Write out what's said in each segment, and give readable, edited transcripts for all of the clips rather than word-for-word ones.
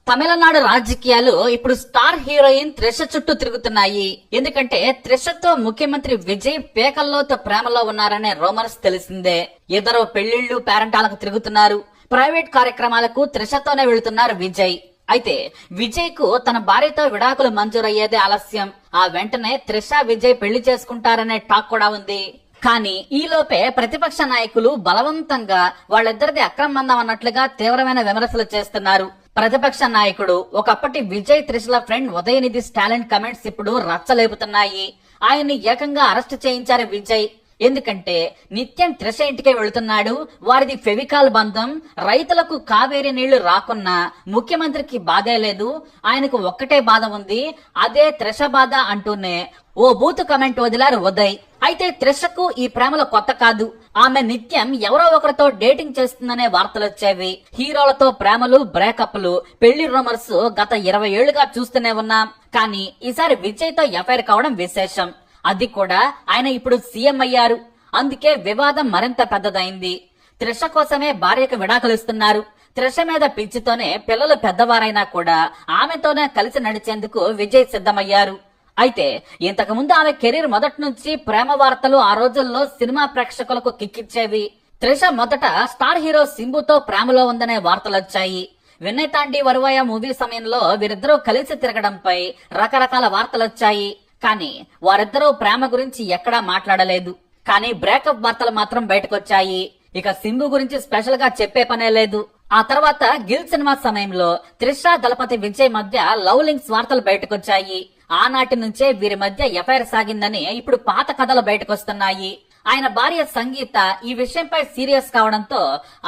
తమిళనాడు రాజకీయాలు ఇప్పుడు star heroine Trisha చుట్టూ తిరుగుతున్నాయి. ఎందుకంటే త్రిషతో ముఖ్యమంత్రి విజయ్ పేకల్లోతో ప్రేమలో ఉన్నారనే రూమర్స్ తెలిసిందే. ఇద్దరు పెళ్లిళ్లు పేరంటాలకు తిరుగుతున్నారు. ప్రైవేట్ కార్యక్రమాలకు త్రిషతోనే వెళుతున్నారు విజయ్. అయితే విజయ్ కు తన భార్యతో విడాకులు మంజూరయ్యేదే ఆలస్యం. ఆ వెంటనే త్రిష విజయ్ పెళ్లి చేసుకుంటారనే టాక్ కూడా ఉంది. కానీ ఈలోపే ప్రతిపక్ష నాయకులు బలవంతంగా వాళ్ళిద్దరిది అక్రమందం అన్నట్లుగా తీవ్రమైన విమర్శలు చేస్తున్నారు. ప్రతిపక్ష నాయకుడు ఒకప్పటి విజయ్ త్రిషల ఫ్రెండ్ ఉదయనిధి స్టాలిన్ కమెంట్స్ ఇప్పుడు రచ్చలేపుతున్నాయి. ఆయన్ని ఏకంగా అరెస్ట్ చేయించారు విజయ్. ఎందుకంటే నిత్యం త్రిష ఇంటికే వెళుతున్నాడు. వారిది ఫెవికాల్ బంధం. రైతులకు కావేరీ నీళ్లు రాకున్నా ముఖ్యమంత్రికి బాధే లేదు. ఆయనకు ఒక్కటే బాధ ఉంది, అదే త్రిష బాధ అంటూనే ఓ బూతు కమెంట్ వదిలారు ఉదయ్. అయితే త్రిషకు ఈ ప్రేమలో కొత్త కాదు. ఆమె నిత్యం ఎవరో ఒకరితో డేటింగ్ చేస్తుందనే వార్తలొచ్చేవి. హీరోలతో ప్రేమలు, బ్రేకప్లు, పెళ్లి రూమర్స్ గత 20 ఏళ్లుగా చూస్తూనే ఉన్నాం. కానీ ఈసారి విజయ్ తో ఎఫ్ఐఆర్ కావడం విశేషం. అది కూడా ఆయన ఇప్పుడు సీఎం అయ్యారు. అందుకే వివాదం మరింత పెద్దదైంది. త్రిష కోసమే భార్యకు విడాకులు ఇస్తున్నారు. త్రిష మీద పిచ్చితోనే పిల్లలు పెద్దవారైనా కూడా ఆమెతోనే కలిసి నడిచేందుకు విజయ్ సిద్ధమయ్యారు. అయితే ఇంతకు ముందు ఆమె కెరీర్ మొదటి నుంచి ప్రేమ వార్తలు ఆ రోజుల్లో సినిమా ప్రేక్షకులకు కిక్కిచ్చేవి. త్రిష మొదట స్టార్ హీరో సింబుతో ప్రేమలో ఉందనే వార్తలొచ్చాయి. విన్నయ్ తాండి వరువాయ మూవీ సమయంలో వీరిద్దరూ కలిసి తిరగడంపై రకరకాల వార్తలొచ్చాయి. కానీ వారిద్దరూ ప్రేమ గురించి ఎక్కడా మాట్లాడలేదు. కానీ బ్రేకప్ వార్తలు మాత్రం బయటకొచ్చాయి. ఇక సింబు గురించి స్పెషల్ గా చెప్పే పనే లేదు. ఆ తర్వాత గిల్ సినిమా సమయంలో త్రిష దళపతి విజయ్ మధ్య లవ్ లింక్స్ వార్తలు బయటకొచ్చాయి. ఆనాటి నుంచే వీరి మధ్య ఎఫ్ఐఆర్ సాగిందని ఇప్పుడు పాత కథలు బయటకొస్తున్నాయి. ఆయన భార్య సంగీత ఈ విషయంపై సీరియస్ కావడంతో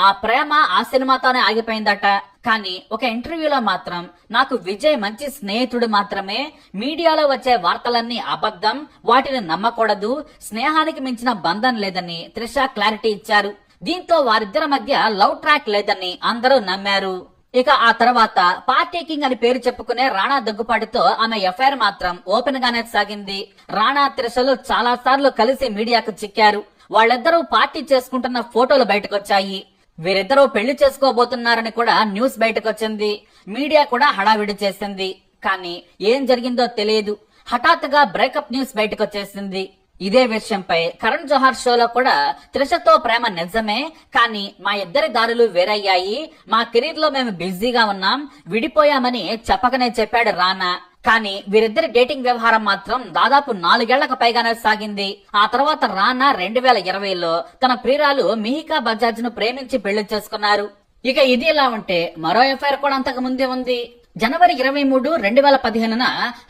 ఆ ప్రేమ ఆ సినిమాతోనే ఆగిపోయిందట. కానీ ఒక ఇంటర్వ్యూలో మాత్రం నాకు విజయ్ మంచి స్నేహితుడు మాత్రమే, మీడియాలో వచ్చే వార్తలన్నీ అబద్ధం, వాటిని నమ్మకూడదు, స్నేహానికి మించిన బంధం లేదని త్రిష క్లారిటీ ఇచ్చారు. దీంతో వారిద్దరి మధ్య లవ్ ట్రాక్ లేదని అందరూ నమ్మారు. ఇక ఆ తర్వాత పార్టీ కింగ్ అని పేరు చెప్పుకునే రాణా దగ్గుపాటితో ఆమె ఎఫ్ఐఆర్ మాత్రం ఓపెన్ గానే సాగింది. రాణా త్రిషలు చాలా సార్లు కలిసి మీడియాకు చిక్కారు. వాళ్ళిద్దరూ పార్టీ చేసుకుంటున్న ఫోటోలు బయటకొచ్చాయి. వీరిద్దరూ పెళ్లి చేసుకోబోతున్నారని కూడా న్యూస్ బయటకొచ్చింది. మీడియా కూడా హడావిడి చేసింది. కానీ ఏం జరిగిందో తెలియదు. హఠాత్తుగా బ్రేకప్ న్యూస్ బయటకొచ్చేసింది. ఇదే విషయంపై కరణ్ జోహార్ షోలో కూడా త్రిషతో ప్రేమ నిజమే, కానీ మా ఇద్దరి దారులు వేరయ్యాయి, మా కెరీర్ లో మేము బిజీగా ఉన్నాం, విడిపోయామని చెప్పకనే చెప్పాడు రానా. కానీ వీరిద్దరి డేటింగ్ వ్యవహారం మాత్రం దాదాపు 4 ఏళ్లకు పైగానే సాగింది. ఆ తర్వాత రానా 2020లో తన ప్రియురాలు మిహికా బజాజ్ ను ప్రేమించి పెళ్లి చేసుకున్నారు. ఇక ఇది ఇలా ఉంటే మరో ఎఫ్ఐఆర్ కూడా అంతకు ముందే ఉంది. జనవరి 23, 2015న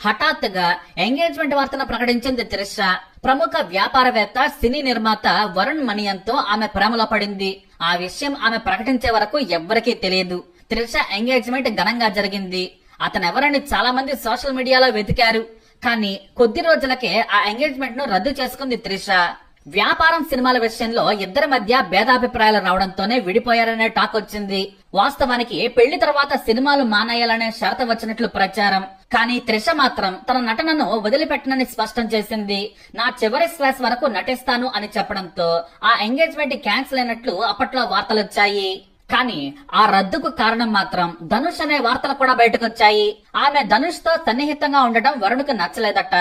హఠాత్తుగా ఎంగేజ్మెంట్ వార్తను ప్రకటించింది త్రిష. ప్రముఖ వ్యాపారవేత్త, సినీ నిర్మాత వరుణ్ మనియన్తో ఆమె ప్రేమలో పడింది. ఆ విషయం ఆమె ప్రకటించే వరకు ఎవ్వరికీ తెలియదు. త్రిష ఎంగేజ్మెంట్ ఘనంగా జరిగింది. అతనెవరని చాలా మంది సోషల్ మీడియాలో వెతికారు. కానీ కొద్ది రోజులకే ఆ ఎంగేజ్మెంట్ ను రద్దు చేసుకుంది త్రిష. వ్యాపారం, సినిమాల విషయంలో ఇద్దరి మధ్య భేదాభిప్రాయాలు రావడంతోనే విడిపోయారనే టాక్ వచ్చింది. వాస్తవానికి పెళ్లి తర్వాత సినిమాలు మానేయాలనే షరతు వచ్చినట్లు ప్రచారం. కానీ త్రిష మాత్రం తన నటనను వదిలిపెట్టనని స్పష్టం చేసింది. నా చివరి శ్వాస వరకు నటిస్తాను అని చెప్పడంతో ఆ ఎంగేజ్మెంట్ క్యాన్సిల్ అయినట్లు అప్పట్లో వార్తలొచ్చాయి. కానీ ఆ రద్దుకు కారణం మాత్రం ధనుష్ అనే వార్తలు కూడా బయటకొచ్చాయి. ఆమె ధనుష్ తో సన్నిహితంగా ఉండడం వరుణ్కు నచ్చలేదట.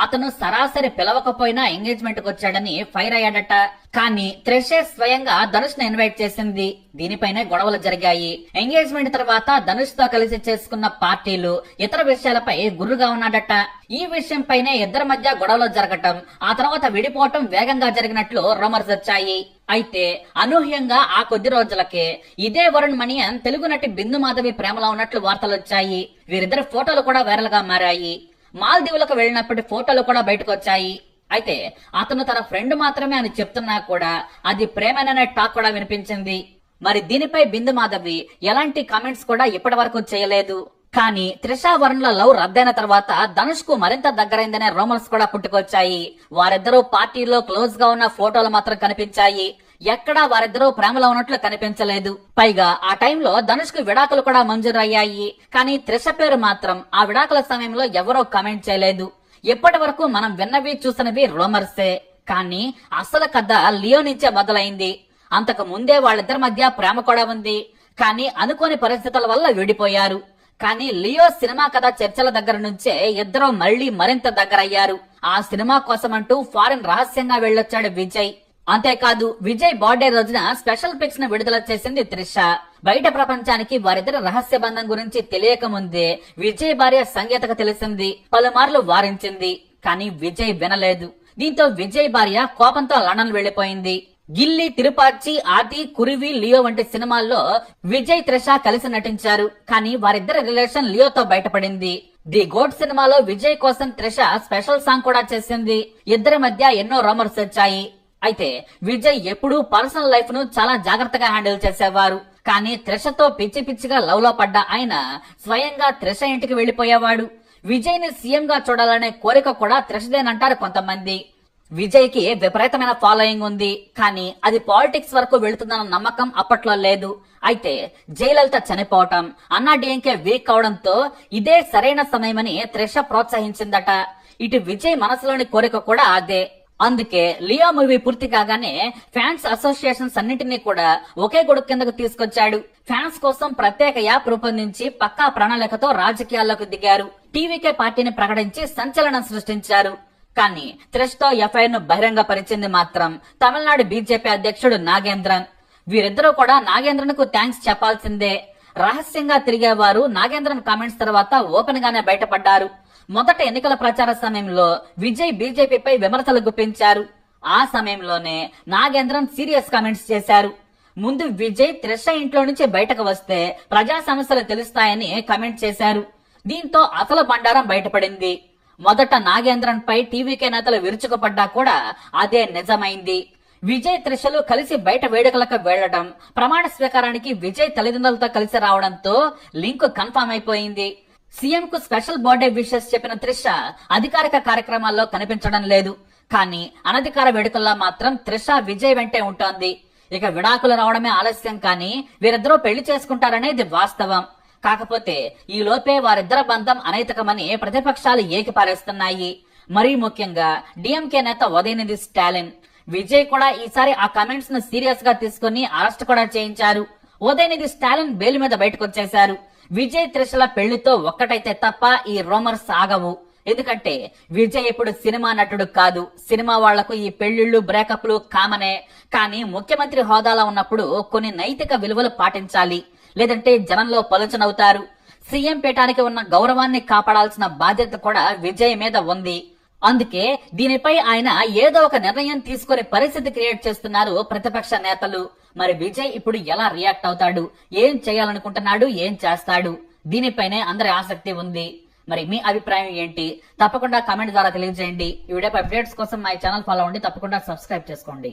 అతను సరాసరి పిలవకపోయినా ఎంగేజ్మెంట్ కు వచ్చాడని ఫైర్ అయ్యాడట. కానీ త్రిషే స్వయంగా ధనుష్ ను ఇన్వైట్ చేసింది. దీనిపైనే గొడవలు జరిగాయి. ఎంగేజ్మెంట్ తర్వాత ధనుష్ తో కలిసి చేసుకున్న పార్టీలు, ఇతర విషయాలపై గుర్రుగా ఉన్నాడట. ఈ విషయంపైనే ఇద్దరి మధ్య గొడవలు జరగటం, ఆ తర్వాత విడిపోవటం వేగంగా జరిగినట్లు రూమర్స్ వచ్చాయి. అయితే అనూహ్యంగా ఆ కొద్ది రోజులకే ఇదే వరుణ్ మనియన్ తెలుగు నటి బిందు మాధవి ప్రేమలో ఉన్నట్లు వార్తలొచ్చాయి. వీరిద్దరి ఫోటోలు కూడా వైరల్ గా మారాయి. మాల్దీవులకు వెళ్లినప్పటి ఫోటోలు కూడా బయటకొచ్చాయి. అయితే అతను తన ఫ్రెండ్ మాత్రమే అని చెప్తున్నా కూడా అది ప్రేమేననే టాక్ కూడా వినిపించింది. మరి దీనిపై బిందు మాధవి ఎలాంటి కామెంట్స్ కూడా ఇప్పటి వరకు చేయలేదు. కానీ త్రిష వరుణ్ ల లవ్ రద్దయిన తర్వాత ధనుష్ కు మరింత దగ్గరైందనే రూమర్స్ కూడా పుట్టుకొచ్చాయి. వారిద్దరూ పార్టీలో క్లోజ్ గా ఉన్న ఫోటోలు మాత్రం కనిపించాయి. ఎక్కడా వారిద్దరూ ప్రేమలో ఉన్నట్లు కనిపించలేదు. పైగా ఆ టైంలో ధనుష్ కు విడాకులు కూడా మంజూరయ్యాయి. కానీ త్రిష పేరు మాత్రం ఆ విడాకుల సమయంలో ఎవరో కామెంట్ చేయలేదు. ఎప్పటి వరకు మనం విన్నవి చూసినవి రూమర్సే. కానీ అసలు కథ లియో నుంచే మొదలైంది. అంతకు ముందే వాళ్ళిద్దరి మధ్య ప్రేమ కూడా ఉంది. కానీ అనుకోని పరిస్థితుల వల్ల విడిపోయారు. కానీ లియో సినిమా కథ చర్చల దగ్గర నుంచే ఇద్దరు మళ్లీ మరింత దగ్గరయ్యారు. ఆ సినిమా కోసమంటూ ఫారెన్ రహస్యంగా వెళ్ళొచ్చాడు విజయ్. అంతేకాదు విజయ్ బర్త్డే రోజున స్పెషల్ పిక్స్ ను విడుదల చేసింది త్రిష. బయట ప్రపంచానికి వారిద్దరి రహస్య బంధం గురించి తెలియక ముందే విజయ్ భార్య సంగీతకు తెలిసింది. పలుమార్లు వారించింది, కానీ విజయ్ వినలేదు. దీంతో విజయ్ భార్య కోపంతో లండన్ వెళ్లిపోయింది. గిల్లీ, తిరుపాచి, ఆది, కురివి, లియో వంటి సినిమాల్లో విజయ్ త్రిష కలిసి నటించారు. కానీ వారిద్దరి రిలేషన్ లియోతో బయటపడింది. ది గోట్ సినిమాలో విజయ్ కోసం త్రిష స్పెషల్ సాంగ్ కూడా చేసింది. ఇద్దరి మధ్య ఎన్నో రూమర్స్ వచ్చాయి. అయితే విజయ్ ఎప్పుడూ పర్సనల్ లైఫ్ ను చాలా జాగ్రత్తగా హ్యాండిల్ చేసేవారు. కానీ త్రిషతో పిచ్చి పిచ్చిగా లవ్ లో పడ్డ ఆయన స్వయంగా త్రిష ఇంటికి వెళ్లిపోయేవాడు. విజయ్ ని సీఎం గా చూడాలనే కోరిక కూడా త్రిషదేనంటారు కొంతమంది. విజయ్ కి విపరీతమైన ఫాలోయింగ్ ఉంది, కానీ అది పాలిటిక్స్ వరకు వెళుతుందన్న నమ్మకం అప్పట్లో లేదు. అయితే జయలలిత చనిపోవటం, అన్నా డిఎంకే వీక్ అవడంతో ఇదే సరైన సమయమని త్రిష ప్రోత్సహించిందట. ఇటు విజయ్ మనసులోని కోరిక కూడా అదే. అందుకే లియో మూవీ పూర్తి కాగానే ఫ్యాన్స్ అసోసియేషన్స్ అన్నింటినీ కూడా ఒకే గొడుగు కిందకు తీసుకొచ్చాడు. ఫ్యాన్స్ కోసం ప్రత్యేక యాప్ రూపొందించి పక్కా ప్రణాళికతో రాజకీయాల్లోకి దిగారు. టీవీకే పార్టీని ప్రకటించి సంచలనం సృష్టించారు. కానీ త్రిషతో ఎఫ్ఐఆర్ ను బహిరంగ పరిచింది మాత్రం తమిళనాడు బీజేపీ అధ్యక్షుడు నాగేంద్రన్. వీరిద్దరూ కూడా నాగేంద్రన్ కు థ్యాంక్స్ చెప్పాల్సిందే. రహస్యంగా తిరిగేవారు నాగేంద్రన్ కామెంట్స్ తర్వాత ఓపెన్ గానే బయటపడ్డారు. మొదట ఎన్నికల ప్రచార సమయంలో విజయ్ బీజేపీపై విమర్శలు గుప్పించారు. ఆ సమయంలోనే నాగేంద్రన్ సీరియస్ కామెంట్స్ చేశారు. ముందు విజయ్ త్రిష ఇంట్లో నుంచి బయటకు వస్తే ప్రజా సమస్యలు తెలుస్తాయని కామెంట్ చేశారు. దీంతో అసలు బండారం బయటపడింది. మొదట నాగేంద్రన్ పై టీవీకే నేతలు విరుచుకుపడ్డా కూడా అదే నిజమైంది. విజయ్ త్రిషలు కలిసి బయట వేడుకలకు వెళ్లడం, ప్రమాణ స్వీకారానికి విజయ్ తల్లిదండ్రులతో కలిసి రావడంతో లింక్ కన్ఫర్మ్ అయిపోయింది. సీఎం కు స్పెషల్ బర్త్డే విషెస్ చెప్పిన త్రిష అధికారిక కార్యక్రమాల్లో కనిపించడం లేదు. కానీ అనధికార వేడుకల్లో మాత్రం త్రిష విజయ్ వెంటే ఉంటోంది. ఇక విడాకులు రావడమే ఆలస్యం, కానీ వీరిద్దరూ పెళ్లి చేసుకుంటారనేది వాస్తవం. కాకపోతే ఈ లోపే వారిద్దరి బంధం అనైతికమని ప్రతిపక్షాలు ఏకిపారేస్తున్నాయి. మరీ ముఖ్యంగా డిఎంకే నేత ఉదయనిధి స్టాలిన్. విజయ్ కూడా ఈసారి ఆ కామెంట్స్ ను సీరియస్ గా తీసుకుని అరెస్ట్ కూడా చేయించారు. ఉదయనిధి స్టాలిన్ బెయిల్ మీద బయటకొచ్చేశారు. విజయ్ త్రిషల పెళ్లితో ఒక్కటైతే తప్ప ఈ రూమర్స్ ఆగవు. ఎందుకంటే విజయ్ ఇప్పుడు సినిమా నటుడు కాదు. సినిమా వాళ్లకు ఈ పెళ్లిళ్లు, బ్రేకప్లు కామనే. కానీ ముఖ్యమంత్రి హోదాలో ఉన్నప్పుడు కొన్ని నైతిక విలువలు పాటించాలి, లేదంటే జనంలో పలుచనవుతారు. సీఎం పీఠానికి ఉన్న గౌరవాన్ని కాపాడాల్సిన బాధ్యత కూడా విజయ్ మీద ఉంది. అందుకే దీనిపై ఆయన ఏదో ఒక నిర్ణయం తీసుకునే పరిస్థితి క్రియేట్ చేస్తున్నారు ప్రతిపక్ష నేతలు. మరి విజయ్ ఇప్పుడు ఎలా రియాక్ట్ అవుతాడు, ఏం చేయాలనుకుంటున్నాడు, ఏం చేస్తాడు, దీనిపైనే అందరి ఆసక్తి ఉంది. మరి మీ అభిప్రాయం ఏంటి? తప్పకుండా కామెంట్ ద్వారా తెలియజేయండి. ఈ వీడియోపై అప్డేట్స్ కోసం మా ఛానల్ ఫాలో అవ్వండి. తప్పకుండా సబ్స్క్రైబ్ చేసుకోండి.